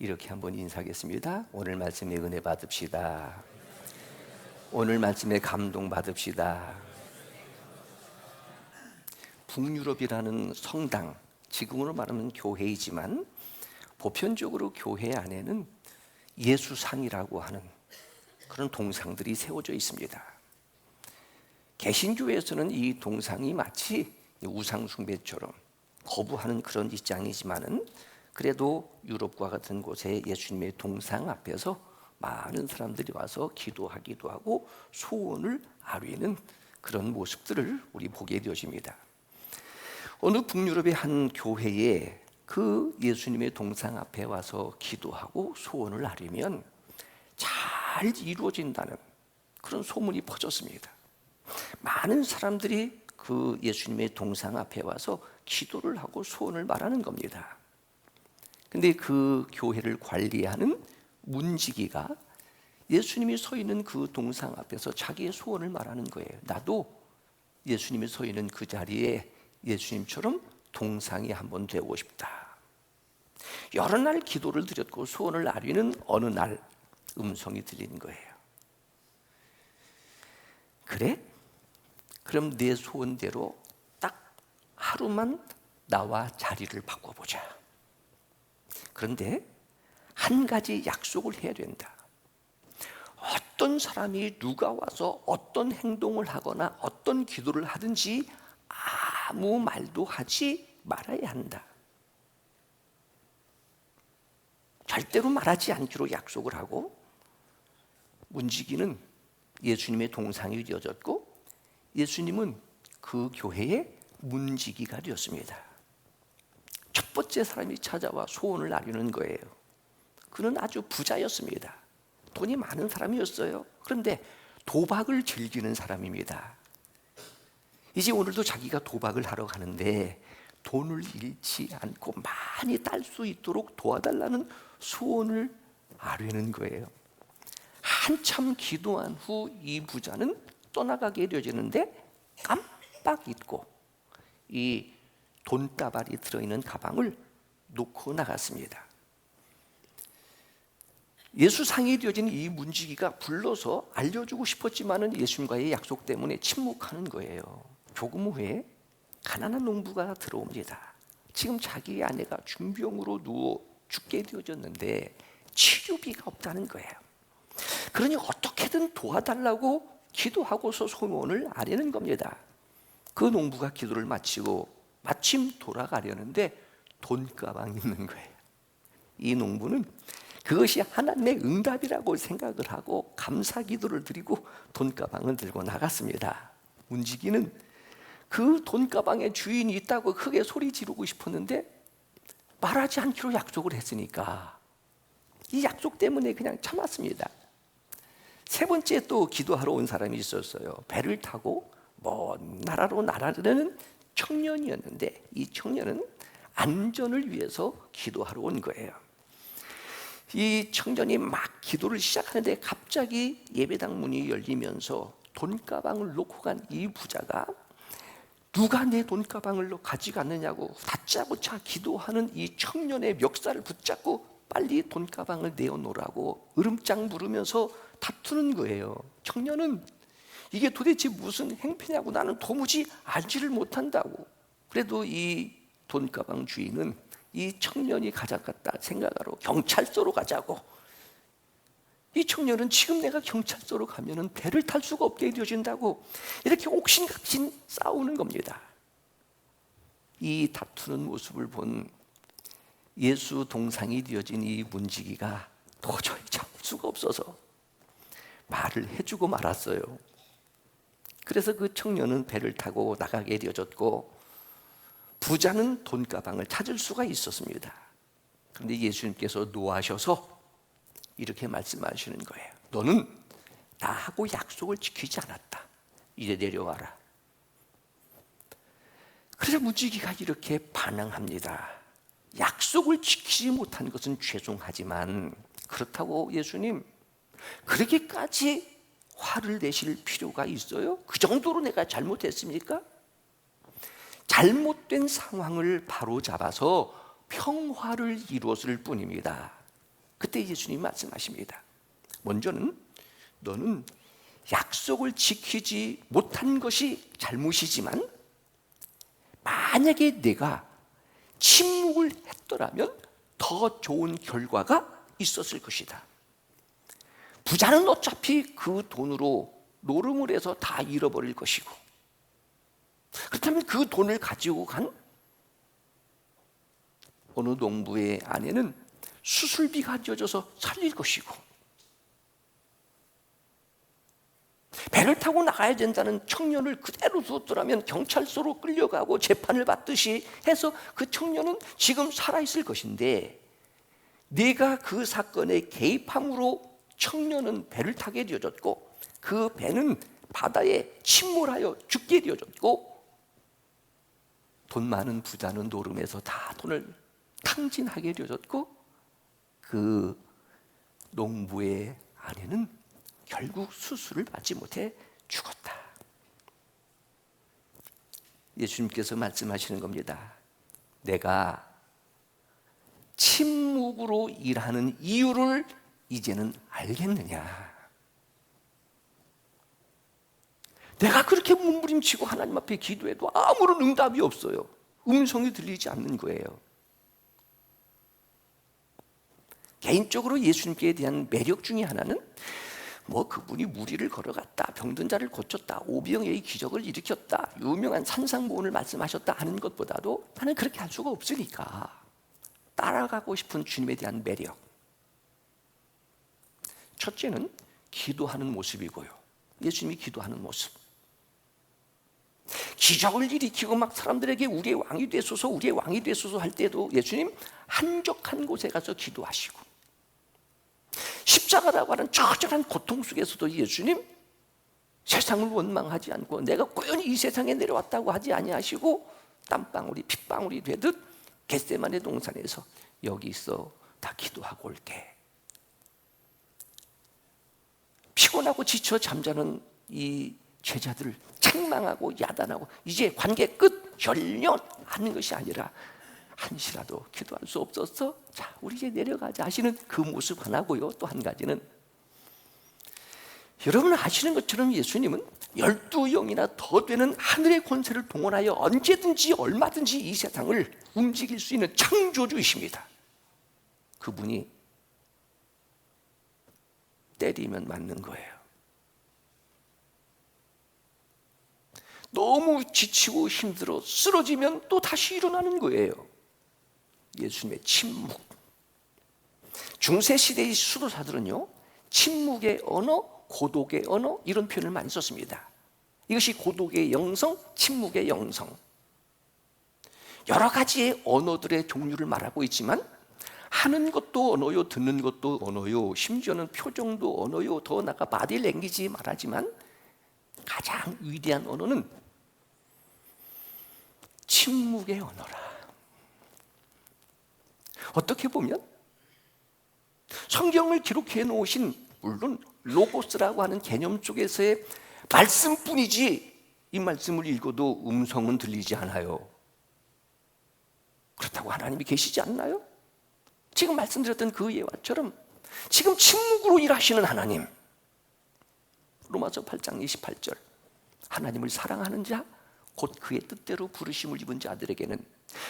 이렇게 한번 인사하겠습니다. 오늘 말씀에 은혜 받읍시다. 오늘 말씀에 감동 받읍시다. 북유럽이라는 성당, 지금으로 말하면 교회이지만 보편적으로 교회 안에는 예수상이라고 하는 그런 동상들이 세워져 있습니다. 개신교에서는 이 동상이 마치 우상숭배처럼 거부하는 그런 입장이지만은 그래도 유럽과 같은 곳에 예수님의 동상 앞에서 많은 사람들이 와서 기도하기도 하고 소원을 아뢰는 그런 모습들을 우리 보게 되어집니다. 어느 북유럽의 한 교회에 그 예수님의 동상 앞에 와서 기도하고 소원을 아뢰면 잘 이루어진다는 그런 소문이 퍼졌습니다. 많은 사람들이 그 예수님의 동상 앞에 와서 기도를 하고 소원을 말하는 겁니다. 근데 그 교회를 관리하는 문지기가 예수님이 서 있는 그 동상 앞에서 자기의 소원을 말하는 거예요. 나도 예수님이 서 있는 그 자리에 예수님처럼 동상이 한번 되고 싶다. 여러 날 기도를 드렸고 소원을 아뢰는 어느 날 음성이 들리는 거예요. 그래? 그럼 내 소원대로 딱 하루만 나와 자리를 바꿔보자. 그런데 한 가지 약속을 해야 된다. 어떤 사람이 누가 와서 어떤 행동을 하거나 어떤 기도를 하든지 아무 말도 하지 말아야 한다. 절대로 말하지 않기로 약속을 하고 문지기는 예수님의 동상이 되어졌고 예수님은 그 교회의 문지기가 되었습니다. 첫 번째 사람이 찾아와 소원을 아뢰는 거예요. 그는 아주 부자였습니다. 돈이 많은 사람이었어요. 그런데 도박을 즐기는 사람입니다. 이제 오늘도 자기가 도박을 하러 가는데 돈을 잃지 않고 많이 딸 수 있도록 도와달라는 소원을 아뢰는 거예요. 한참 기도한 후 이 부자는 떠나가게 되어지는데 깜빡 잊고 이 돈다발이 들어있는 가방을 놓고 나갔습니다. 예수상이 되어진 이 문지기가 불러서 알려주고 싶었지만은 예수님과의 약속 때문에 침묵하는 거예요. 조금 후에 가난한 농부가 들어옵니다. 지금 자기 아내가 중병으로 누워 죽게 되어졌는데 치료비가 없다는 거예요. 그러니 어떻게든 도와달라고 기도하고서 소원을 아뢰는 겁니다. 그 농부가 기도를 마치고 마침 돌아가려는데 돈가방이 있는 거예요. 이 농부는 그것이 하나님의 응답이라고 생각을 하고 감사 기도를 드리고 돈가방을 들고 나갔습니다. 문지기는 그 돈가방에 주인이 있다고 크게 소리 지르고 싶었는데 말하지 않기로 약속을 했으니까 이 약속 때문에 그냥 참았습니다. 세 번째 또 기도하러 온 사람이 있었어요. 배를 타고 먼 나라로 날아가는 청년이었는데 이 청년은 안전을 위해서 기도하러 온 거예요. 이 청년이 막 기도를 시작하는데 갑자기 예배당 문이 열리면서 돈가방을 놓고 간 이 부자가 누가 내 돈가방을 가져갔느냐고 다짜고짜 기도하는 이 청년의 멱살을 붙잡고 빨리 돈가방을 내어놓으라고 으름장 부르면서 다투는 거예요. 청년은 이게 도대체 무슨 행패냐고 나는 도무지 알지를 못한다고. 그래도 이 돈가방 주인은 이 청년이 가져갔다 생각하러 경찰서로 가자고. 이 청년은 지금 내가 경찰서로 가면은 배를 탈 수가 없게 되어진다고 이렇게 옥신각신 싸우는 겁니다. 이 다투는 모습을 본 예수 동상이 되어진 이 문지기가 도저히 참을 수가 없어서 말을 해주고 말았어요. 그래서 그 청년은 배를 타고 나가게 되어졌고 부자는 돈가방을 찾을 수가 있었습니다. 그런데 예수님께서 노하셔서 이렇게 말씀하시는 거예요. 너는 나하고 약속을 지키지 않았다. 이제 내려와라. 그래서 문지기가 이렇게 반항합니다. 약속을 지키지 못한 것은 죄송하지만 그렇다고 예수님 그렇게까지 화를 내실 필요가 있어요? 그 정도로 내가 잘못했습니까? 잘못된 상황을 바로잡아서 평화를 이루었을 뿐입니다. 그때 예수님이 말씀하십니다. 먼저는 너는 약속을 지키지 못한 것이 잘못이지만 만약에 내가 침묵을 했더라면 더 좋은 결과가 있었을 것이다. 부자는 어차피 그 돈으로 노름을 해서 다 잃어버릴 것이고, 그렇다면 그 돈을 가지고 간 어느 농부의 아내는 수술비가 지어져서 살릴 것이고, 배를 타고 나가야 된다는 청년을 그대로 두었더라면 경찰서로 끌려가고 재판을 받듯이 해서 그 청년은 지금 살아있을 것인데, 네가 그 사건에 개입함으로 청년은 배를 타게 되어졌고 그 배는 바다에 침몰하여 죽게 되어졌고, 돈 많은 부자는 노름에서 다 돈을 탕진하게 되어졌고, 그 농부의 아내는 결국 수술을 받지 못해 죽었다. 예수님께서 말씀하시는 겁니다. 내가 침묵으로 일하는 이유를 이제는 알겠느냐? 내가 그렇게 몸부림치고 하나님 앞에 기도해도 아무런 응답이 없어요. 음성이 들리지 않는 거예요. 개인적으로 예수님께 대한 매력 중에 하나는 그분이 무리를 걸어갔다, 병든 자를 고쳤다, 오병이의 기적을 일으켰다, 유명한 산상보훈을 말씀하셨다 하는 것보다도 나는 그렇게 할 수가 없으니까 따라가고 싶은 주님에 대한 매력. 첫째는 기도하는 모습이고요. 예수님이 기도하는 모습. 기적을 일으키고 막 사람들에게 우리의 왕이 되소서, 우리의 왕이 되소서 할 때도 예수님 한적한 곳에 가서 기도하시고, 십자가라고 하는 처절한 고통 속에서도 예수님 세상을 원망하지 않고 내가 꾸준히 이 세상에 내려왔다고 하지 아니하시고 땀방울이 핏방울이 되듯 겟세마네 동산에서 여기 있어 다 기도하고 올게. 피곤하고 지쳐 잠자는 이 제자들을 책망하고 야단하고 이제 관계 끝, 결련하는 것이 아니라 한시라도 기도할 수 없었어? 자, 우리 이제 내려가자 하시는 그 모습 하나고요. 또 한 가지는 여러분 아시는 것처럼 예수님은 12영이나 더 되는 하늘의 권세를 동원하여 언제든지 얼마든지 이 세상을 움직일 수 있는 창조주이십니다. 그분이 때리면 맞는 거예요. 너무 지치고 힘들어 쓰러지면 또 다시 일어나는 거예요. 예수님의 침묵. 중세시대의 수도사들은요, 침묵의 언어, 고독의 언어 이런 표현을 많이 썼습니다. 이것이 고독의 영성, 침묵의 영성. 여러 가지의 언어들의 종류를 말하고 있지만 하는 것도 언어요, 듣는 것도 언어요, 심지어는 표정도 언어요, 더 나아가 바디 랭귀지 말하지만 가장 위대한 언어는 침묵의 언어라. 어떻게 보면 성경을 기록해 놓으신 물론 로고스라고 하는 개념 속에서의 말씀뿐이지 이 말씀을 읽어도 음성은 들리지 않아요. 그렇다고 하나님이 계시지 않나요? 지금 말씀드렸던 그 예화처럼 지금 침묵으로 일하시는 하나님. 로마서 8장 28절 하나님을 사랑하는 자 곧 그의 뜻대로 부르심을 입은 자들에게는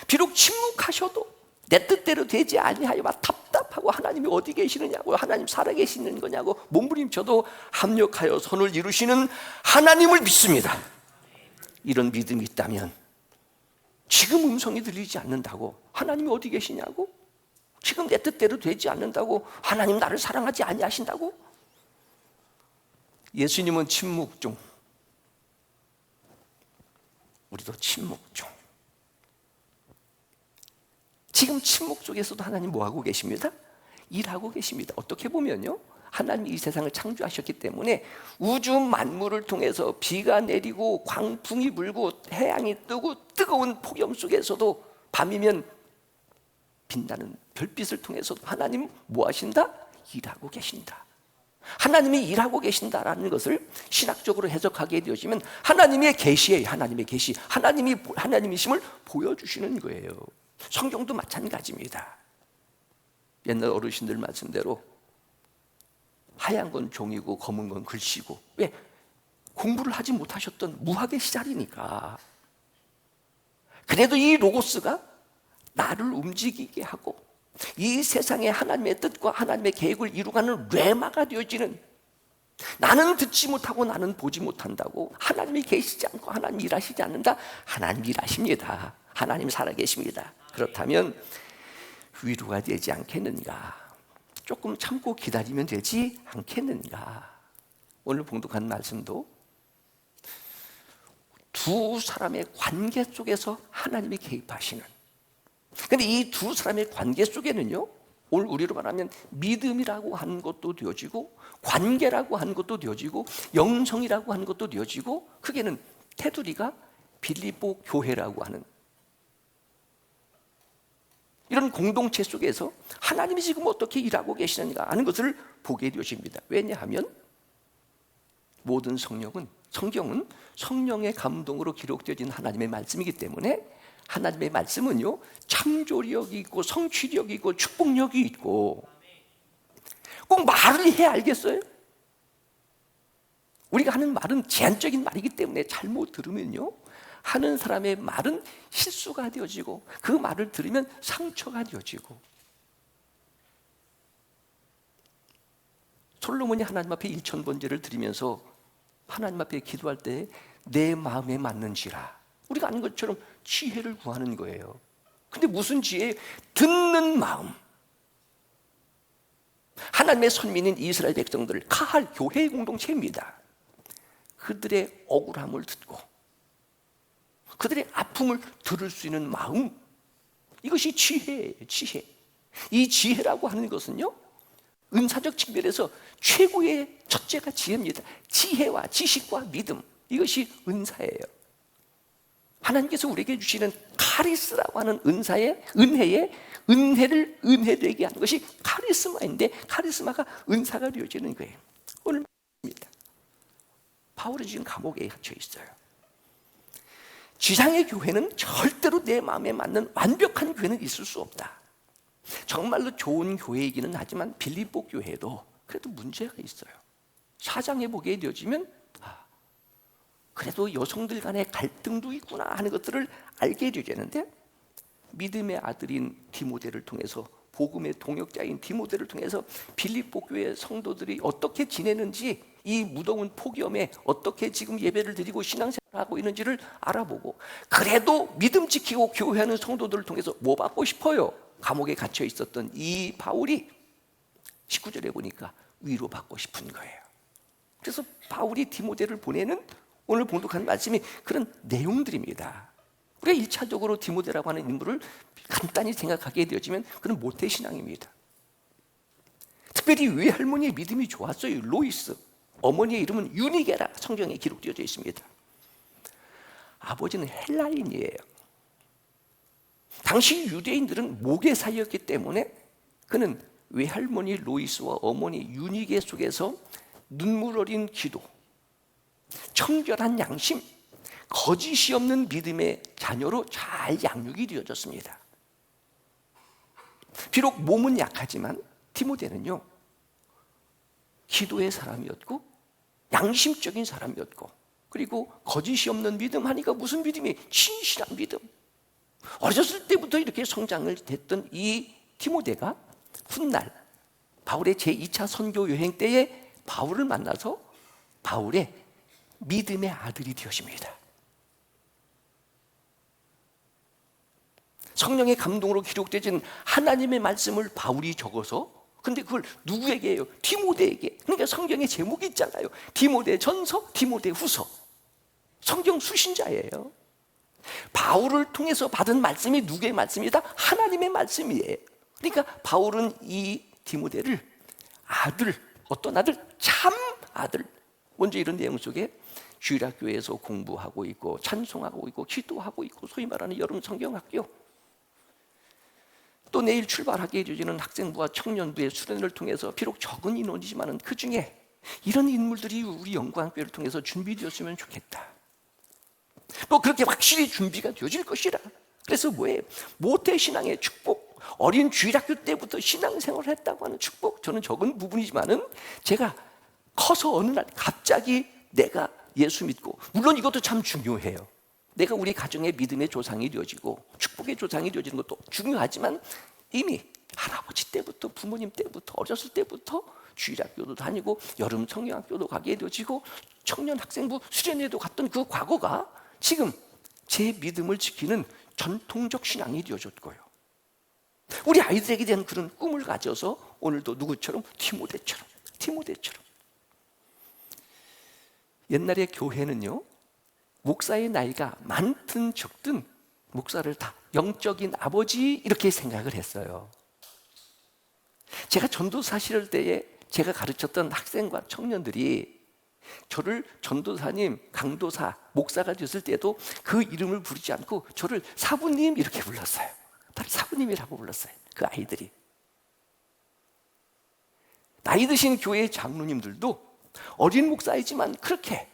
비록 침묵하셔도 내 뜻대로 되지 아니하여 막 답답하고 하나님이 어디 계시느냐고, 하나님 살아계시는 거냐고 몸부림쳐도 합력하여 선을 이루시는 하나님을 믿습니다. 이런 믿음이 있다면 지금 음성이 들리지 않는다고 하나님이 어디 계시냐고, 지금 내 뜻대로 되지 않는다고 하나님 나를 사랑하지 아니하신다고. 예수님은 침묵 중, 우리도 침묵 중. 지금 침묵 속에서도 하나님 뭐하고 계십니다? 일하고 계십니다. 어떻게 보면요, 하나님이 이 세상을 창조하셨기 때문에 우주 만물을 통해서 비가 내리고 광풍이 불고 해양이 뜨고 뜨거운 폭염 속에서도 밤이면 빛나는 별빛을 통해서도 하나님 뭐 하신다? 일하고 계신다. 하나님이 일하고 계신다라는 것을 신학적으로 해석하게 되어지면 하나님의 계시예요. 하나님의 계시, 하나님이 하나님이심을 보여주시는 거예요. 성경도 마찬가지입니다. 옛날 어르신들 말씀대로 하얀 건 종이고 검은 건 글씨고, 왜? 공부를 하지 못하셨던 무학의 시절이니까. 그래도 이 로고스가 나를 움직이게 하고 이 세상에 하나님의 뜻과 하나님의 계획을 이루가는 뢰마가 되어지는, 나는 듣지 못하고 나는 보지 못한다고 하나님이 계시지 않고 하나님 일하시지 않는다. 하나님 일하십니다. 하나님 살아계십니다. 그렇다면 위로가 되지 않겠는가? 조금 참고 기다리면 되지 않겠는가? 오늘 봉독한 말씀도 두 사람의 관계 속에서 하나님이 개입하시는, 근데 이 두 사람의 관계 속에는요, 오늘 우리로 말하면 믿음이라고 하는 것도 되어지고 관계라고 하는 것도 되어지고 영성이라고 하는 것도 되어지고, 크게는 테두리가 빌립보 교회라고 하는 이런 공동체 속에서 하나님이 지금 어떻게 일하고 계시는가 하는 것을 보게 되어집니다. 왜냐하면 모든 성경은 성령의 감동으로 기록되어진 하나님의 말씀이기 때문에, 하나님의 말씀은요 창조력이 있고 성취력이 있고 축복력이 있고, 꼭 말을 해야 알겠어요? 우리가 하는 말은 제한적인 말이기 때문에 잘못 들으면요, 하는 사람의 말은 실수가 되어지고 그 말을 들으면 상처가 되어지고. 솔로몬이 하나님 앞에 일천번제를 드리면서 하나님 앞에 기도할 때 내 마음에 맞는지라, 우리가 아는 것처럼 지혜를 구하는 거예요. 근데 무슨 지혜? 듣는 마음. 하나님의 선민인 이스라엘 백성들, 카할 교회의 공동체입니다. 그들의 억울함을 듣고 그들의 아픔을 들을 수 있는 마음, 이것이 지혜예요. 지혜. 이 지혜라고 하는 것은요, 은사적 측면에서 최고의 첫째가 지혜입니다. 지혜와 지식과 믿음, 이것이 은사예요. 하나님께서 우리에게 주시는 카리스라고 하는 은혜를 은혜되게 하는 것이 카리스마인데, 카리스마가 은사가 되어지는 거예요. 오늘 말씀입니다. 바울이 지금 감옥에 갇혀 있어요. 지상의 교회는 절대로 내 마음에 맞는 완벽한 교회는 있을 수 없다. 정말로 좋은 교회이기는 하지만 빌립보 교회도 그래도 문제가 있어요. 4장에 보게 되어지면 그래도 여성들 간의 갈등도 있구나 하는 것들을 알게 되는데, 믿음의 아들인 디모데를 통해서, 복음의 동역자인 디모데를 통해서 빌립보 교회 성도들이 어떻게 지내는지, 이 무더운 폭염에 어떻게 지금 예배를 드리고 신앙생활을 하고 있는지를 알아보고, 그래도 믿음 지키고 교회하는 성도들을 통해서 뭐 받고 싶어요? 감옥에 갇혀 있었던 이 바울이 19절에 보니까 위로받고 싶은 거예요. 그래서 바울이 디모데를 보내는 오늘 봉독한 말씀이 그런 내용들입니다. 우리가 1차적으로 디모데라고 하는 인물을 간단히 생각하게 되어지면 그는 모태신앙입니다. 특별히 외할머니의 믿음이 좋았어요. 로이스. 어머니의 이름은 유니게라 성경에 기록되어져 있습니다. 아버지는 헬라인이에요. 당시 유대인들은 모계사였기 때문에 그는 외할머니 로이스와 어머니 유니게 속에서 눈물 어린 기도, 청결한 양심, 거짓이 없는 믿음의 자녀로 잘 양육이 되어졌습니다. 비록 몸은 약하지만 디모데는요, 기도의 사람이었고 양심적인 사람이었고, 그리고 거짓이 없는 믿음 하니까 무슨 믿음이? 진실한 믿음. 어렸을 때부터 이렇게 성장을 했던 이 디모데가 훗날 바울의 제2차 선교 여행 때에 바울을 만나서 바울의 믿음의 아들이 되어집니다. 성령의 감동으로 기록되진 하나님의 말씀을 바울이 적어서, 근데 그걸 누구에게 해요? 디모데에게. 그러니까 성경에 제목이 있잖아요. 디모데 전서, 디모데 후서. 성경 수신자예요. 바울을 통해서 받은 말씀이 누구의 말씀이다? 하나님의 말씀이에요. 그러니까 바울은 이 디모데를 아들, 어떤 아들? 참 아들. 먼저 이런 내용 속에 주일학교에서 공부하고 있고 찬송하고 있고 기도하고 있고, 소위 말하는 여름 성경학교, 또 내일 출발하게 되어지는 학생부와 청년부의 수련을 통해서 비록 적은 인원이지만 그 중에 이런 인물들이 우리 영광교회를 통해서 준비되었으면 좋겠다. 또 그렇게 확실히 준비가 되어질 것이라. 그래서 뭐예요? 모태신앙의 축복, 어린 주일학교 때부터 신앙생활을 했다고 하는 축복, 저는 적은 부분이지만은 제가 커서 어느 날 갑자기 내가 예수 믿고, 물론 이것도 참 중요해요. 내가 우리 가정의 믿음의 조상이 되어지고 축복의 조상이 되어지는 것도 중요하지만 이미 할아버지 때부터, 부모님 때부터, 어렸을 때부터 주일학교도 다니고 여름 성경학교도 가게 되어지고 청년 학생부 수련회도 갔던 그 과거가 지금 제 믿음을 지키는 전통적 신앙이 되어졌고요. 우리 아이들에게 대한 그런 꿈을 가져서 오늘도 누구처럼? 디모데처럼. 옛날에 교회는요, 목사의 나이가 많든 적든 목사를 다 영적인 아버지 이렇게 생각을 했어요. 제가 전도사 시절 때에 제가 가르쳤던 학생과 청년들이 저를 전도사님, 강도사, 목사가 됐을 때도 그 이름을 부르지 않고 저를 사부님 이렇게 불렀어요. 나를 사부님이라고 불렀어요, 그 아이들이. 나이 드신 교회 장로님들도 어린 목사이지만 그렇게,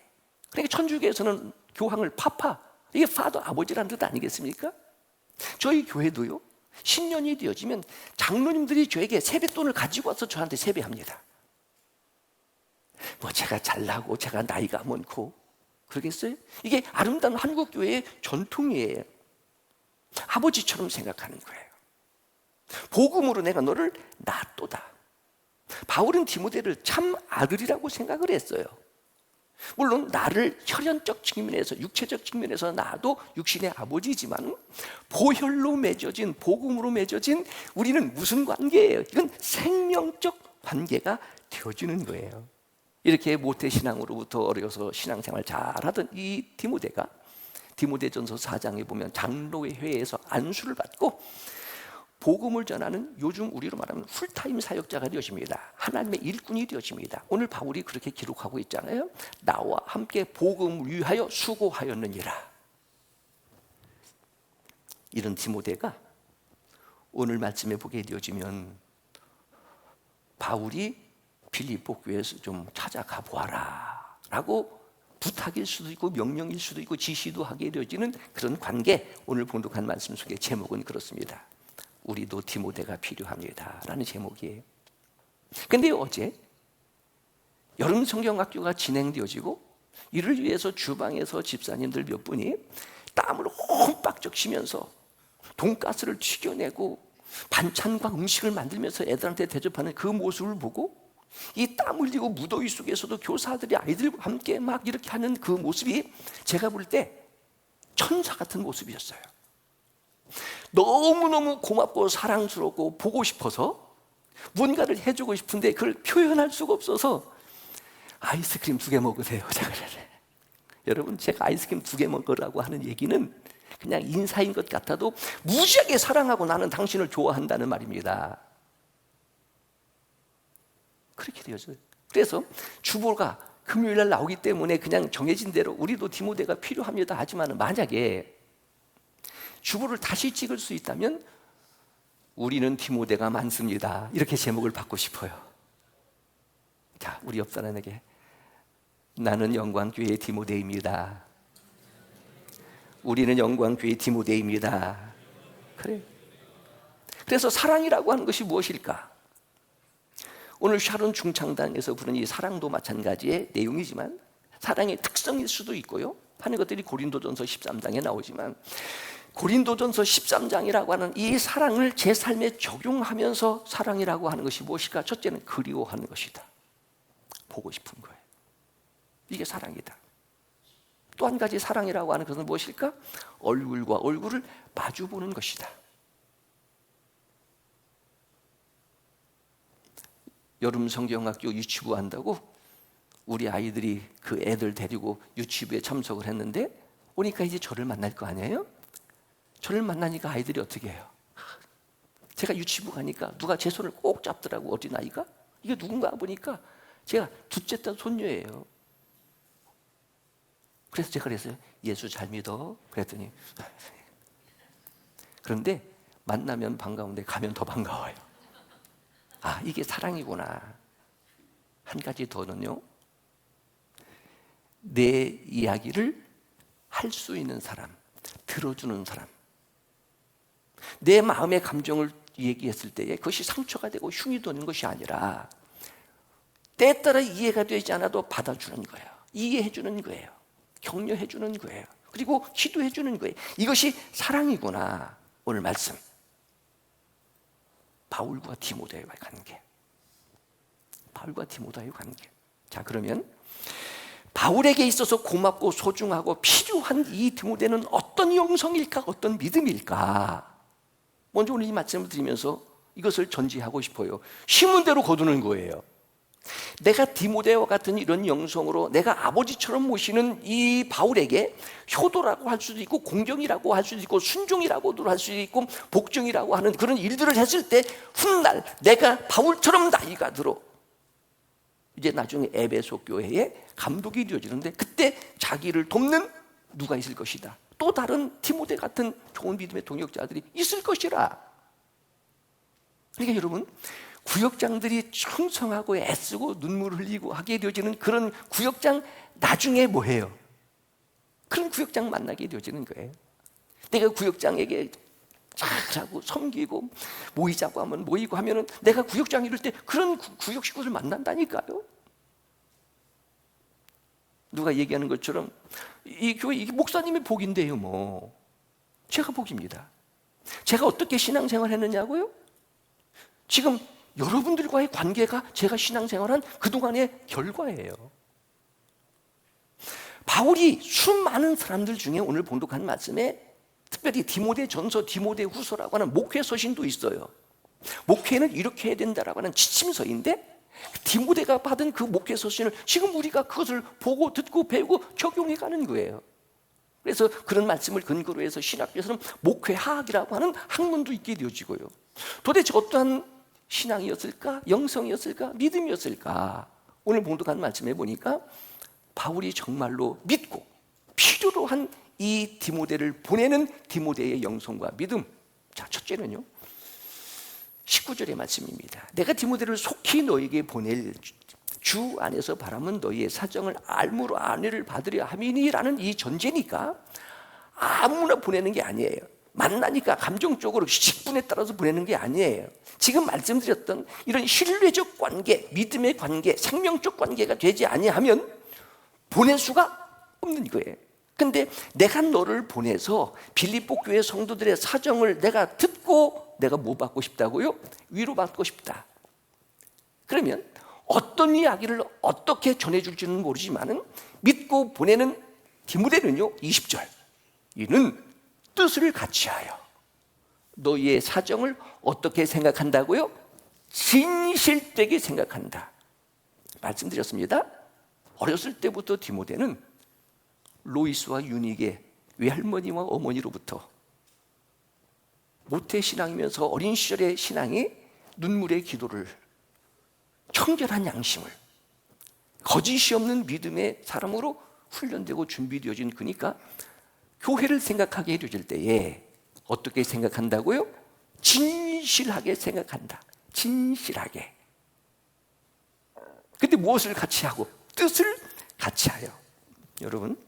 그러니까 천주교에서는 교황을 파파, 이게 파더, 아버지라는 뜻 아니겠습니까? 저희 교회도요, 신년이 되어지면 장로님들이 저에게 세뱃돈을 가지고 와서 저한테 세배합니다. 뭐 제가 잘나고 제가 나이가 많고 그러겠어요? 이게 아름다운 한국 교회의 전통이에요. 아버지처럼 생각하는 거예요. 복음으로 내가 너를 낳았도다. 바울은 디모데를 참 아들이라고 생각을 했어요. 물론 나를 혈연적 측면에서, 육체적 측면에서 낳아도 육신의 아버지지만 보혈로 맺어진, 복음으로 맺어진 우리는 무슨 관계예요? 이건 생명적 관계가 되어지는 거예요. 이렇게 모태신앙으로부터 어려서 신앙생활 잘하던 이 디모데가 디모데전서 4장에 보면 장로의 회의에서 안수를 받고 복음을 전하는, 요즘 우리로 말하면 풀타임 사역자가 되어집니다. 하나님의 일꾼이 되어집니다. 오늘 바울이 그렇게 기록하고 있잖아요. 나와 함께 복음을 위하여 수고하였느니라. 이런 디모데가 오늘 말씀에 보게 되어지면 바울이 빌립보 교회에서 좀 찾아가 보아라 라고 부탁일 수도 있고 명령일 수도 있고 지시도 하게 되어지는 그런 관계. 오늘 봉독한 말씀 속의 제목은 그렇습니다. 우리도 디모데가 필요합니다 라는 제목이에요. 근데 어제 여름 성경학교가 진행되어지고 이를 위해서 주방에서 집사님들 몇 분이 땀을 홈빡적 쉬면서 돈가스를 튀겨내고 반찬과 음식을 만들면서 애들한테 대접하는 그 모습을 보고 이 땀 흘리고 무더위 속에서도 교사들이 아이들과 함께 막 이렇게 하는 그 모습이 제가 볼 때 천사 같은 모습이었어요. 너무너무 고맙고 사랑스럽고 보고 싶어서 뭔가를 해주고 싶은데 그걸 표현할 수가 없어서 아이스크림 2개 먹으세요. 제가 그래. 여러분, 제가 아이스크림 2개 먹으라고 하는 얘기는 그냥 인사인 것 같아도 무지하게 사랑하고 나는 당신을 좋아한다는 말입니다. 그렇게 되어져요. 그래서 주보가 금요일날 나오기 때문에 그냥 정해진 대로 우리도 디모데가 필요합니다 하지만 만약에 주보를 다시 찍을 수 있다면 우리는 디모데가 많습니다 이렇게 제목을 받고 싶어요. 자, 우리 옆 사람에게 나는 영광교회 디모데입니다. 우리는 영광교회 디모데입니다. 그래. 그래서 사랑이라고 하는 것이 무엇일까? 오늘 샤론 중창단에서 부른 이 사랑도 마찬가지의 내용이지만 사랑의 특성일 수도 있고요, 하는 것들이 고린도전서 13장에 나오지만 고린도전서 13장이라고 하는 이 사랑을 제 삶에 적용하면서 사랑이라고 하는 것이 무엇일까? 첫째는 그리워하는 것이다. 보고 싶은 거예요. 이게 사랑이다. 또 한 가지 사랑이라고 하는 것은 무엇일까? 얼굴과 얼굴을 마주보는 것이다. 여름 성경학교 유치부 한다고 우리 아이들이 그 애들 데리고 유치부에 참석을 했는데 오니까 이제 저를 만날 거 아니에요? 저를 만나니까 아이들이 어떻게 해요? 제가 유치부 가니까 누가 제 손을 꼭 잡더라고, 어린아이가. 이게 누군가 보니까 제가 둘째 딸 손녀예요. 그래서 제가 그랬어요. 예수 잘 믿어. 그랬더니 그런데 만나면 반가운데 가면 더 반가워요. 아, 이게 사랑이구나. 한 가지 더는요, 내 이야기를 할 수 있는 사람, 들어주는 사람, 내 마음의 감정을 얘기했을 때에 그것이 상처가 되고 흉이 도는 것이 아니라 때에 따라 이해가 되지 않아도 받아주는 거예요. 이해해 주는 거예요. 격려해 주는 거예요. 그리고 기도해 주는 거예요. 이것이 사랑이구나. 오늘 말씀 바울과 디모데와의 관계, 바울과 디모데와의 관계. 자, 그러면 바울에게 있어서 고맙고 소중하고 필요한 이 디모데는 어떤 영성일까? 어떤 믿음일까? 먼저 오늘 이 말씀을 드리면서 이것을 전제하고 싶어요. 심은 대로 거두는 거예요. 내가 디모데와 같은 이런 영성으로 내가 아버지처럼 모시는 이 바울에게 효도라고 할 수도 있고 공경이라고 할 수도 있고 순종이라고도 할 수도 있고 복종이라고 하는 그런 일들을 했을 때 훗날 내가 바울처럼 나이가 들어 이제 나중에 에베소 교회에 감독이 되어지는데 그때 자기를 돕는 누가 있을 것이다. 또 다른 디모데 같은 좋은 믿음의 동역자들이 있을 것이라. 그러니까 여러분, 구역장들이 충성하고 애쓰고 눈물을 흘리고 하게 되어지는 그런 구역장 나중에 뭐해요? 그런 구역장 만나게 되어지는 거예요. 내가 구역장에게 잘하고 섬기고 모이자고 하면 모이고 하면은 내가 구역장 이럴 때 그런 구역 식구들 만난다니까요. 누가 얘기하는 것처럼 이 교회 이게 목사님의 복인데요, 뭐 제가 복입니다. 제가 어떻게 신앙생활 했느냐고요? 지금 여러분들과의 관계가 제가 신앙생활한 그동안의 결과예요. 바울이 수많은 사람들 중에 오늘 본독한 말씀에 특별히 디모데 전서, 디모데 후서라고 하는 목회 서신도 있어요. 목회는 이렇게 해야 된다라고 하는 지침서인데 디모데가 받은 그 목회 서신을 지금 우리가 그것을 보고 듣고 배우고 적용해 가는 거예요. 그래서 그런 말씀을 근거로 해서 신학교에서는 목회학이라고 하는 학문도 있게 되어지고요. 도대체 어떠한 신앙이었을까? 영성이었을까? 믿음이었을까? 오늘 봉독한 말씀에 보니까 바울이 정말로 믿고 필요로 한 이 디모데를 보내는 디모데의 영성과 믿음. 자, 첫째는요 19절의 말씀입니다. 내가 디모데를 속히 너에게 보낼 주 안에서 바라면 너희의 사정을 알므로 안위를 받으려 함이니라는 이 전제니까 아무나 보내는 게 아니에요. 만나니까 감정적으로 식분에 따라서 보내는 게 아니에요. 지금 말씀드렸던 이런 신뢰적 관계, 믿음의 관계, 생명적 관계가 되지 아니하면 보낼 수가 없는 거예요. 근데 내가 너를 보내서 빌립보 교회 성도들의 사정을 내가 듣고 내가 뭐 받고 싶다고요? 위로받고 싶다. 그러면 어떤 이야기를 어떻게 전해줄지는 모르지만은 믿고 보내는 디모데는요 20절 이는 뜻을 같이하여 너희의 사정을 어떻게 생각한다고요? 진실되게 생각한다. 말씀드렸습니다. 어렸을 때부터 디모데는 로이스와 유닉의 외할머니와 어머니로부터 모태신앙이면서 어린 시절의 신앙이 눈물의 기도를 청결한 양심을 거짓이 없는 믿음의 사람으로 훈련되고 준비되어진 그니까 교회를 생각하게 해줄 때에 어떻게 생각한다고요? 진실하게 생각한다. 진실하게. 근데 무엇을 같이 하고? 뜻을 같이 하여. 여러분,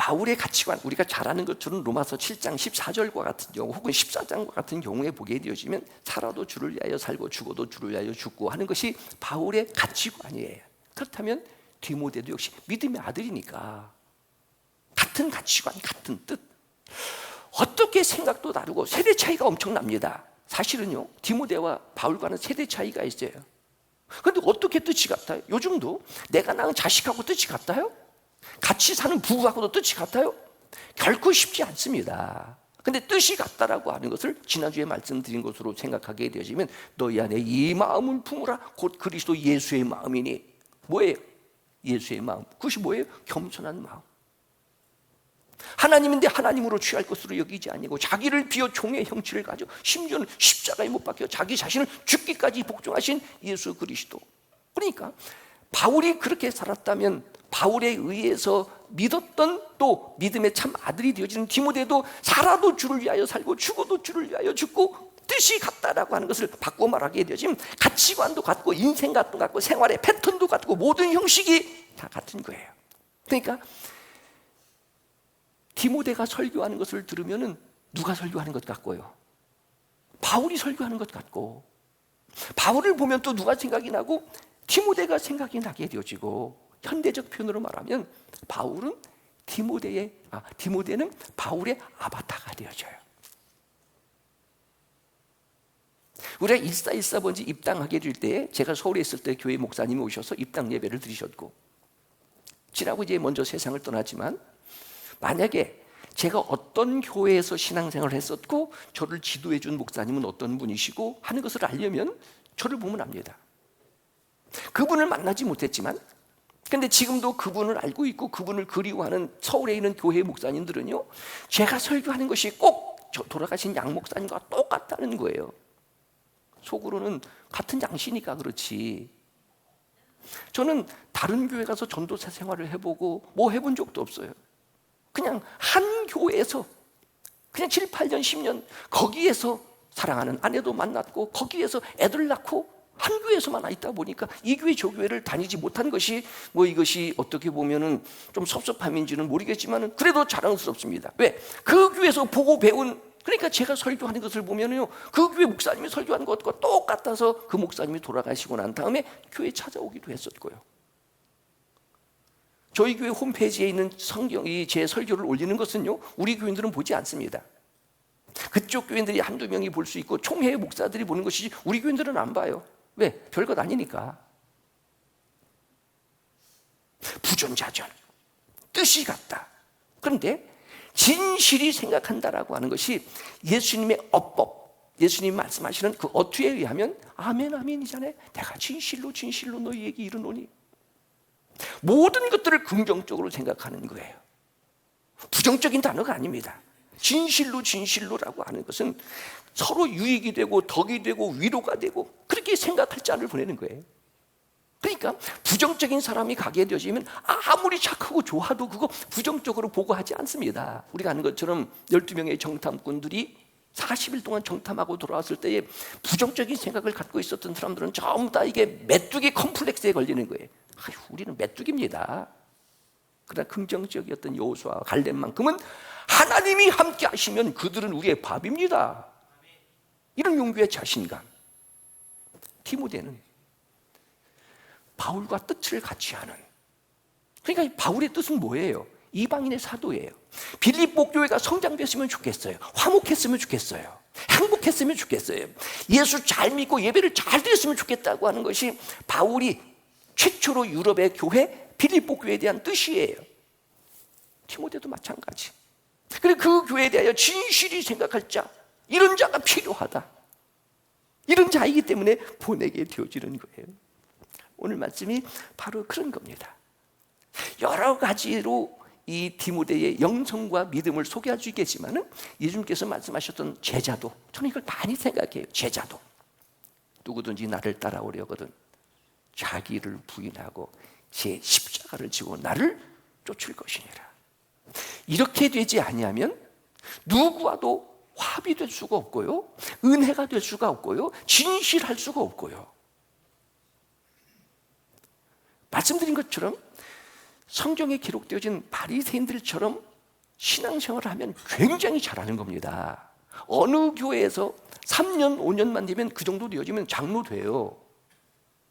바울의 가치관, 우리가 잘 아는 것처럼 로마서 7장 14절과 같은 경우 혹은 14장과 같은 경우에 보게 되어지면 살아도 주를 위하여 살고 죽어도 주를 위하여 죽고 하는 것이 바울의 가치관이에요. 그렇다면 디모데도 역시 믿음의 아들이니까 같은 가치관, 같은 뜻. 어떻게 생각도 다르고 세대 차이가 엄청납니다. 사실은요 디모데와 바울과는 세대 차이가 있어요. 그런데 어떻게 뜻이 같아요? 요즘도 내가 낳은 자식하고 뜻이 같아요? 같이 사는 부부하고도 뜻이 같아요? 결코 쉽지 않습니다. 근데 뜻이 같다라고 하는 것을 지난주에 말씀드린 것으로 생각하게 되어지면 너희 안에 이 마음을 품으라 곧 그리스도 예수의 마음이니. 뭐예요? 예수의 마음. 그것이 뭐예요? 겸손한 마음. 하나님인데 하나님으로 취할 것으로 여기지 아니고 자기를 비워 종의 형체를 가져 심지어는 십자가에 못 박혀 자기 자신을 죽기까지 복종하신 예수 그리스도. 그러니까 바울이 그렇게 살았다면 바울에 의해서 믿었던 또 믿음의 참 아들이 되어지는 디모데도 살아도 주를 위하여 살고 죽어도 주를 위하여 죽고 뜻이 같다라고 하는 것을 바꿔 말하게 되어지면 가치관도 같고 인생관도 같고 생활의 패턴도 같고 모든 형식이 다 같은 거예요. 그러니까 디모데가 설교하는 것을 들으면은 누가 설교하는 것 같고요? 바울이 설교하는 것 같고, 바울을 보면 또 누가 생각이 나고 디모데가 생각이 나게 되어지고, 현대적 표현으로 말하면 바울은 디모데는 바울의 아바타가 되어져요. 우리가 1414 번지 입당하게 될 때, 제가 서울에 있을 때 교회 목사님이 오셔서 입당 예배를 드리셨고, 지나고 이제 먼저 세상을 떠났지만, 만약에 제가 어떤 교회에서 신앙생활을 했었고 저를 지도해 준 목사님은 어떤 분이시고 하는 것을 알려면 저를 보면 압니다. 그분을 만나지 못했지만, 근데 지금도 그분을 알고 있고 그분을 그리워하는 서울에 있는 교회 목사님들은요, 제가 설교하는 것이 꼭 돌아가신 양 목사님과 똑같다는 거예요. 속으로는 같은 양씨니까 그렇지. 저는 다른 교회 가서 전도사 생활을 해보고 뭐 해본 적도 없어요. 그냥 한 교회에서 그냥 7, 8년, 10년 거기에서 사랑하는 아내도 만났고 거기에서 애들 낳고 한 교회에서만 있다 보니까 이 교회 저 교회를 다니지 못한 것이 뭐 이것이 어떻게 보면은 좀 섭섭함인지는 모르겠지만 그래도 자랑스럽습니다. 왜? 그 교회에서 보고 배운, 그러니까 제가 설교하는 것을 보면요, 그 교회 목사님이 설교하는 것과 똑같아서 그 목사님이 돌아가시고 난 다음에 교회에 찾아오기도 했었고요. 저희 교회 홈페이지에 있는 성경이 제 설교를 올리는 것은요, 우리 교인들은 보지 않습니다. 그쪽 교인들이 한두 명이 볼 수 있고 총회 목사들이 보는 것이지 우리 교인들은 안 봐요. 왜? 별것 아니니까. 부존자전, 뜻이 같다. 그런데 진실이 생각한다라고 하는 것이 예수님의 어법, 예수님이 말씀하시는 그 어투에 의하면 아멘 아멘이잖아요. 내가 진실로 너희에게 이르노니, 모든 것들을 긍정적으로 생각하는 거예요. 부정적인 단어가 아닙니다. 진실로라고 하는 것은 서로 유익이 되고 덕이 되고 위로가 되고 그렇게 생각할 자를 보내는 거예요. 그러니까 부정적인 사람이 가게 되어지면 아무리 착하고 좋아도 그거 부정적으로 보고 하지 않습니다. 우리가 아는 것처럼 12명의 정탐꾼들이 40일 동안 정탐하고 돌아왔을 때에 부정적인 생각을 갖고 있었던 사람들은 전부 다 이게 메뚜기 컴플렉스에 걸리는 거예요. 우리는 메뚜기입니다. 그러나 긍정적이었던 여호수아와 갈렙만큼은 하나님이 함께 하시면 그들은 우리의 밥입니다. 이런 용기의 자신감. 디모데는 바울과 뜻을 같이 하는, 그러니까 바울의 뜻은 뭐예요? 이방인의 사도예요. 빌립보 교회가 성장됐으면 좋겠어요. 화목했으면 좋겠어요. 행복했으면 좋겠어요. 예수 잘 믿고 예배를 잘 드렸으면 좋겠다고 하는 것이 바울이 최초로 유럽의 교회 빌립보 교회에 대한 뜻이에요. 디모데도 마찬가지. 그리고 그 교회에 대하여 진실이 생각할 자, 이런 자가 필요하다. 이런 자이기 때문에 보내게 되어지는 거예요. 오늘 말씀이 바로 그런 겁니다. 여러 가지로 이 디모데의 영성과 믿음을 소개할 수 있겠지만은 예수님께서 말씀하셨던 제자도, 저는 이걸 많이 생각해요. 제자도 누구든지 나를 따라오려거든 자기를 부인하고 제 십자가를 지고 나를 쫓을 것이니라. 이렇게 되지 아니하면 누구와도 화합이 될 수가 없고요, 은혜가 될 수가 없고요, 진실할 수가 없고요. 말씀드린 것처럼 성경에 기록되어진 바리새인들처럼 신앙생활을 하면 굉장히 잘하는 겁니다. 어느 교회에서 3년 5년만 되면 그 정도 되어지면 장로 돼요.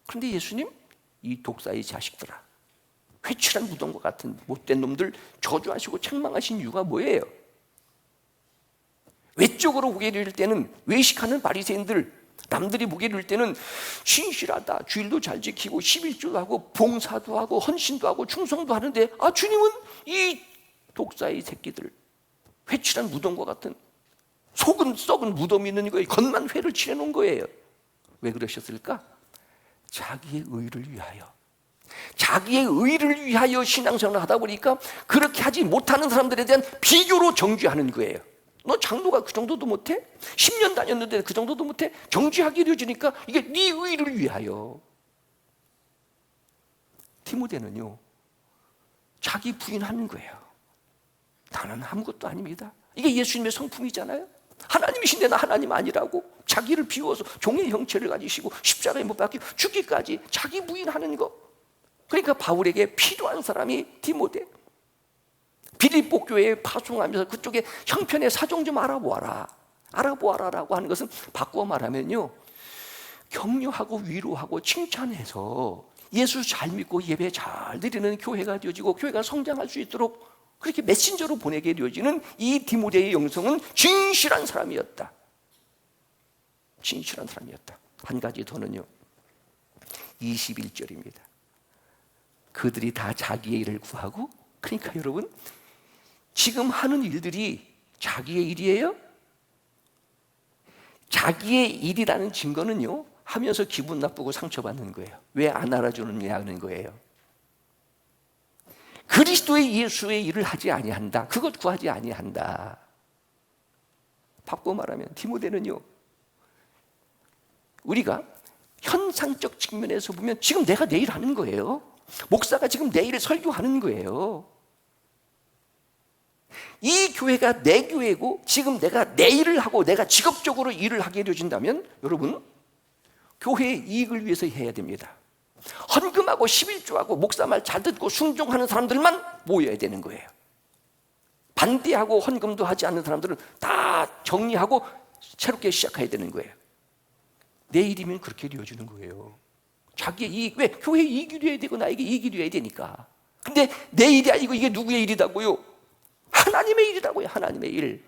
그런데 예수님, 이 독사의 자식들아, 회칠한 무덤과 같은 못된 놈들 저주하시고 책망하신 이유가 뭐예요? 외적으로 보게 될 때는 외식하는 바리새인들, 남들이 보게 될 때는 신실하다, 주일도 잘 지키고 11조도 하고 봉사도 하고 헌신도 하고 충성도 하는데, 주님은 이 독사의 새끼들, 회칠한 무덤과 같은 속은 썩은 무덤이 있는 거예요. 겉만 회를 칠해놓은 거예요. 왜 그러셨을까? 자기의 의를 위하여, 자기의 의를 위하여 신앙생활을 하다 보니까 그렇게 하지 못하는 사람들에 대한 비교로 정죄하는 거예요. 너 장로가 그 정도도 못해? 10년 다녔는데 그 정도도 못해? 정죄하게 되어지니까 이게 네 의를 위하여. 디모데는요, 자기 부인하는 거예요. 나는 아무것도 아닙니다. 이게 예수님의 성품이잖아요. 하나님이신데 나 하나님 아니라고 자기를 비워서 종의 형체를 가지시고 십자가에 못 박혀 죽기까지 자기 부인하는 거. 그러니까 바울에게 필요한 사람이 디모데. 빌립보 교회에 파송하면서 그쪽에 형편의 사정 좀 알아보아라라고 하는 것은 바꾸어 말하면요, 격려하고 위로하고 칭찬해서 예수 잘 믿고 예배 잘 드리는 교회가 되어지고 교회가 성장할 수 있도록 그렇게 메신저로 보내게 되어지는 이 디모데의 영성은 진실한 사람이었다. 진실한 사람이었다. 한 가지 더는요, 21절입니다. 그들이 다 자기의 일을 구하고, 그러니까 여러분, 지금 하는 일들이 자기의 일이에요? 자기의 일이라는 증거는요, 하면서 기분 나쁘고 상처받는 거예요. 왜 안 알아주느냐는 거예요. 그리스도의 예수의 일을 하지 아니한다. 그것 구하지 아니한다. 바꿔 말하면 디모데는요, 우리가 현상적 측면에서 보면 지금 내가 내일 하는 거예요. 목사가 지금 내일 설교하는 거예요. 이 교회가 내 교회고 지금 내가 내 일을 하고 내가 직업적으로 일을 하게 되어진다면 여러분, 교회의 이익을 위해서 해야 됩니다. 헌금하고 11조하고 목사 말 잘 듣고 순종하는 사람들만 모여야 되는 거예요. 반대하고 헌금도 하지 않는 사람들은 다 정리하고 새롭게 시작해야 되는 거예요. 내 일이면 그렇게 되어주는 거예요. 자기의 이익, 왜? 교회의 이익이 되어야 되고 나에게 이익이 되어야 되니까. 근데 내 일이 아니고 이게 누구의 일이다고요? 하나님의 일이라고요. 하나님의 일.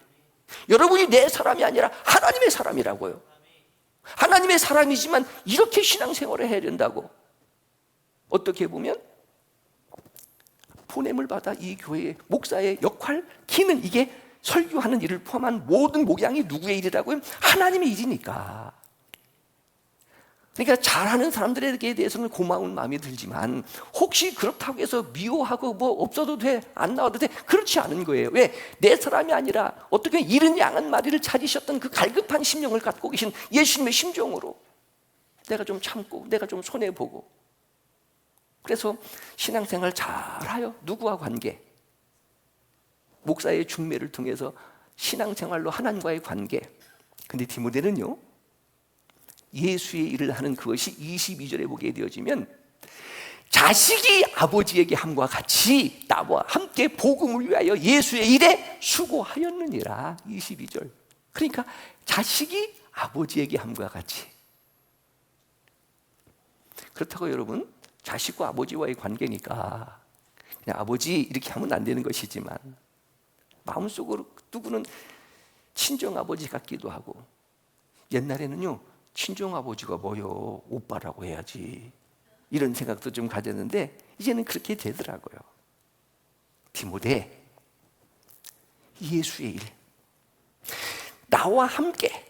여러분이 내 사람이 아니라 하나님의 사람이라고요. 하나님의 사람이지만 이렇게 신앙생활을 해야 된다고. 어떻게 보면 보냄을 받아 이 교회의 목사의 역할, 기능, 이게 설교하는 일을 포함한 모든 목양이 누구의 일이라고요? 하나님의 일이니까. 그러니까 잘하는 사람들에게 대해서는 고마운 마음이 들지만 혹시 그렇다고 해서 미워하고 뭐 없어도 돼, 안 나와도 돼, 그렇지 않은 거예요. 왜? 내 사람이 아니라 어떻게 이른 양한 마리를 찾으셨던 그 갈급한 심령을 갖고 계신 예수님의 심정으로 내가 좀 참고 내가 좀 손해보고, 그래서 신앙생활 잘하여 누구와 관계, 목사의 중매를 통해서 신앙생활로 하나님과의 관계. 근데 디모데는요, 예수의 일을 하는 그것이 22절에 보게 되어지면 자식이 아버지에게 함과 같이 나와 함께 복음을 위하여 예수의 일에 수고하였느니라. 22절. 그러니까 자식이 아버지에게 함과 같이. 그렇다고 여러분, 자식과 아버지와의 관계니까 그냥 아버지 이렇게 하면 안 되는 것이지만 마음속으로 누구는 친정아버지 같기도 하고, 옛날에는요 친정아버지가 뭐요, 오빠라고 해야지, 이런 생각도 좀 가졌는데 이제는 그렇게 되더라고요. 디모데, 예수의 일, 나와 함께.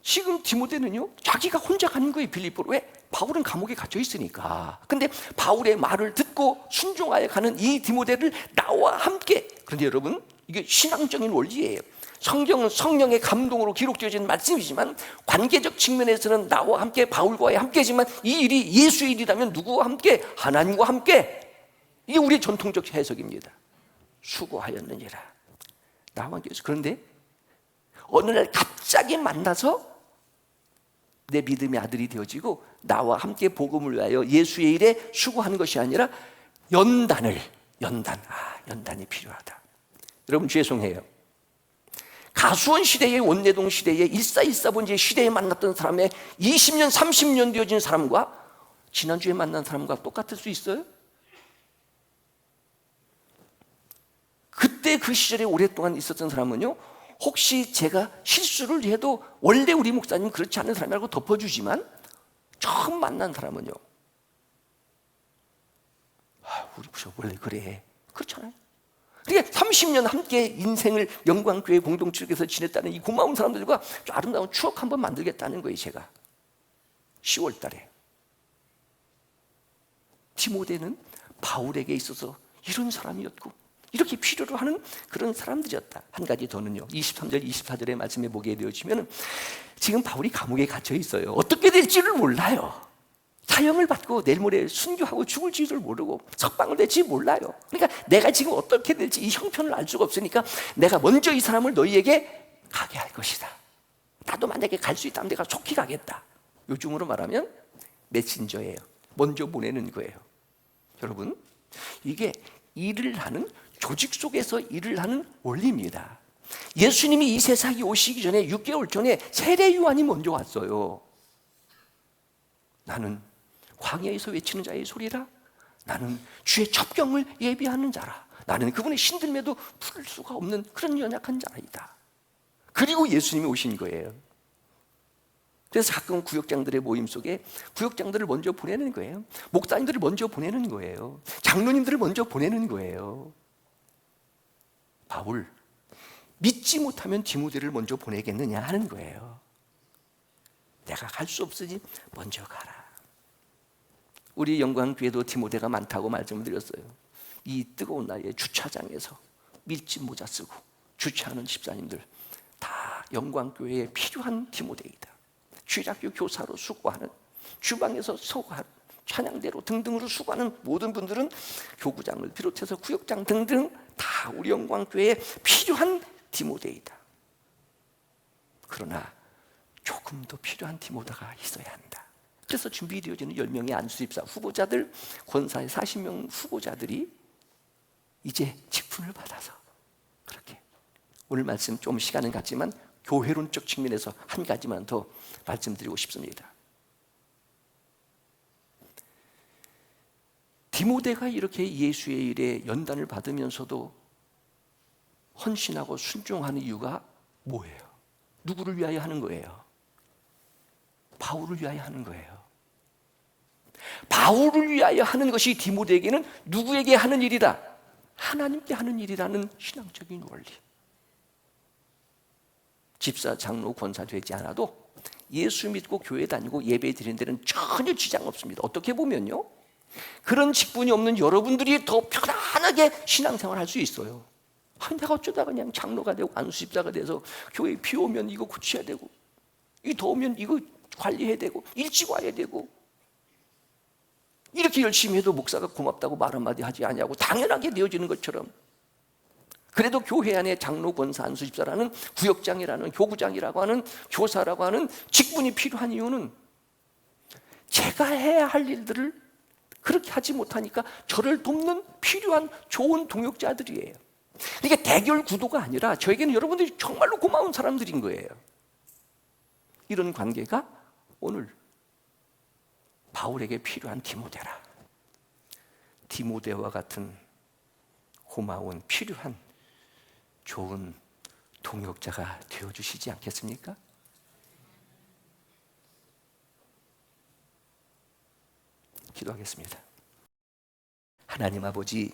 지금 디모데는요 자기가 혼자 가는 거예요, 빌립보로. 왜? 바울은 감옥에 갇혀 있으니까. 근데 바울의 말을 듣고 순종하여 가는 이 디모데를 나와 함께. 그런데 여러분, 이게 신앙적인 원리예요. 성경은 성령의 감동으로 기록되어진 말씀이지만 관계적 측면에서는 나와 함께, 바울과의 함께지만 이 일이 예수의 일이라면 누구와 함께? 하나님과 함께. 이게 우리의 전통적 해석입니다. 수고하였느니라. 나와 함께. 그런데 어느 날 갑자기 만나서 내 믿음의 아들이 되어지고 나와 함께 복음을 위하여 예수의 일에 수고하는 것이 아니라 연단이 필요하다. 여러분, 죄송해요. 가수원 시대에, 원내동 시대에, 1414번째 시대에 만났던 사람의 20년, 30년 되어진 사람과 지난주에 만난 사람과 똑같을 수 있어요? 그때 그 시절에 오랫동안 있었던 사람은요, 혹시 제가 실수를 해도 원래 우리 목사님 그렇지 않은 사람이라고 덮어주지만 처음 만난 사람은요, 우리 목사 원래 그래, 그렇잖아요. 그러니까 30년 함께 인생을 영광교회 공동체에서 지냈다는 이 고마운 사람들과 아름다운 추억 한번 만들겠다는 거예요. 제가 10월 달에 디모데는 바울에게 있어서 이런 사람이었고 이렇게 필요로 하는 그런 사람들이었다. 한 가지 더는요, 23절 24절의 말씀에 보게 되어지면 지금 바울이 감옥에 갇혀 있어요. 어떻게 될지를 몰라요. 사형을 받고 내일 모레 순교하고 죽을지를 모르고 석방을 될지 몰라요. 그러니까 내가 지금 어떻게 될지 이 형편을 알 수가 없으니까 내가 먼저 이 사람을 너희에게 가게 할 것이다. 나도 만약에 갈 수 있다면 내가 속히 가겠다. 요즘으로 말하면 메신저예요. 먼저 보내는 거예요. 여러분, 이게 일을 하는 조직 속에서 일을 하는 원리입니다. 예수님이 이 세상에 오시기 전에 6개월 전에 세례 요한이 먼저 왔어요. 나는 광야에서 외치는 자의 소리라. 나는 주의 첩경을 예비하는 자라. 나는 그분의 신들매도 풀 수가 없는 그런 연약한 자이다. 그리고 예수님이 오신 거예요. 그래서 가끔 구역장들의 모임 속에 구역장들을 먼저 보내는 거예요. 목사님들을 먼저 보내는 거예요. 장로님들을 먼저 보내는 거예요. 바울, 믿지 못하면 디모데를 먼저 보내겠느냐 하는 거예요. 내가 갈 수 없으니 먼저 가라. 우리 영광교회도 디모데가 많다고 말씀드렸어요. 이 뜨거운 날에 주차장에서 밀짚 모자 쓰고 주차하는 집사님들 다 영광교회에 필요한 디모데이다. 주일학교 교사로 수고하는, 주방에서 서고하는, 찬양대로 등등으로 수고하는 모든 분들은 교구장을 비롯해서 구역장 등등 다 우리 영광교회에 필요한 디모데이다. 그러나 조금 더 필요한 디모데가 있어야 한다. 그래서 준비되어지는 10명의 안수집사 후보자들, 권사의 40명 후보자들이 이제 직분을 받아서 그렇게 오늘 말씀 좀 시간은 갖지만 교회론적 측면에서 한 가지만 더 말씀드리고 싶습니다. 디모데가 이렇게 예수의 일에 연단을 받으면서도 헌신하고 순종하는 이유가 뭐예요? 누구를 위하여 하는 거예요? 바울을 위하여 하는 거예요. 바울을 위하여 하는 것이 디모데에게는 누구에게 하는 일이다? 하나님께 하는 일이라는 신앙적인 원리. 집사, 장로, 권사 되지 않아도 예수 믿고 교회 다니고 예배 드리는 데는 전혀 지장 없습니다. 어떻게 보면요, 그런 직분이 없는 여러분들이 더 편안하게 신앙생활 할 수 있어요. 내가 어쩌다가 그냥 장로가 되고 안수집사가 돼서 교회 비 오면 이거 고쳐야 되고, 이 더우면 이거 관리해야 되고, 일찍 와야 되고, 이렇게 열심히 해도 목사가 고맙다고 말 한마디 하지 않냐고 당연하게 되어지는 것처럼, 그래도 교회 안에 장로, 권사, 안수집사라는 구역장이라는 교구장이라고 하는 교사라고 하는 직분이 필요한 이유는 제가 해야 할 일들을 그렇게 하지 못하니까 저를 돕는 필요한 좋은 동역자들이에요. 이게 대결 구도가 아니라 저에게는 여러분들이 정말로 고마운 사람들인 거예요. 이런 관계가 오늘 바울에게 필요한 디모데라. 디모데와 같은 고마운 필요한 좋은 동역자가 되어주시지 않겠습니까? 기도하겠습니다. 하나님 아버지,